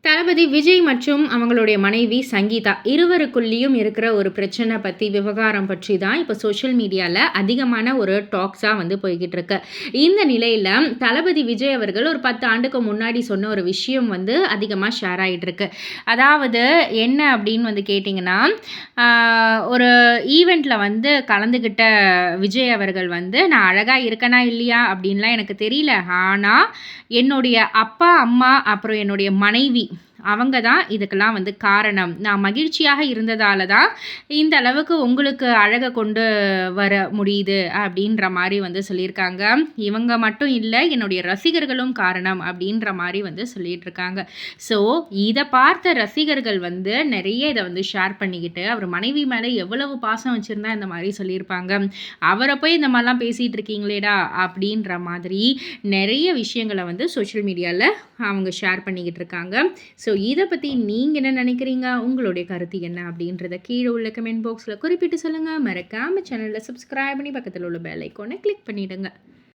தளபதி விஜய் மற்றும் அவங்களுடைய மனைவி சங்கீதா இருவருக்குள்ளேயும் இருக்கிற ஒரு பிரச்சனை பற்றி விவகாரம் பற்றி தான் இப்போ சோஷியல் மீடியாவில் அதிகமான ஒரு டாக்ஸாக வந்து போய்கிட்டு இருக்கு. இந்த நிலையில் தளபதி விஜய் அவர்கள் ஒரு 10 ஆண்டுக்கு முன்னாடி சொன்ன ஒரு விஷயம் வந்து அதிகமாக ஷேர் ஆகிட்டு இருக்கு. அதாவது என்ன அப்படின்னு வந்து கேட்டிங்கன்னா, ஒரு ஈவெண்ட்டில் வந்து கலந்துக்கிட்ட விஜய் அவர்கள் வந்து நான் அழகாக இருக்கனா இல்லையா அப்படின்லாம் எனக்கு தெரியல, ஆனால் என்னுடைய அப்பா அம்மா அப்புறம் என்னுடைய மனைவி அவங்க தான் இதுக்கெல்லாம் வந்து காரணம். நான் மகிழ்ச்சியாக இருந்ததால தான் இந்த அளவுக்கு உங்களுக்கு அழகை கொண்டு வர முடியுது அப்படின்ற மாதிரி வந்து சொல்லியிருக்காங்க. இவங்க மட்டும் இல்லை, என்னுடைய ரசிகர்களும் காரணம் அப்படின்ற மாதிரி வந்து சொல்லிட்டு இருக்காங்க. ஸோ இதை பார்த்த ரசிகர்கள் வந்து நிறைய இதை வந்து ஷேர் பண்ணிக்கிட்டு அவர் மனைவி மேலே எவ்வளவு பாசம் வச்சுருந்தா இந்த மாதிரி சொல்லியிருப்பாங்க, அவரை போய் இந்த மாதிரிலாம் பேசிகிட்டு இருக்கீங்களேடா அப்படின்ற மாதிரி நிறைய விஷயங்களை வந்து சோஷியல் மீடியாவில் அவங்க ஷேர் பண்ணிக்கிட்டு இருக்காங்க. ஸோ இதை பற்றி நீங்கள் என்ன நினைக்கிறீங்க, உங்களுடைய கருத்து என்ன அப்படின்றத கீழே உள்ள கமெண்ட் பாக்ஸில் குறிப்பிட்டு சொல்லுங்கள். மறக்காமல் சேனலில் சப்ஸ்கிரைப் பண்ணி பக்கத்தில் உள்ள பெல் ஐக்கானை கிளிக் பண்ணிவிடுங்க.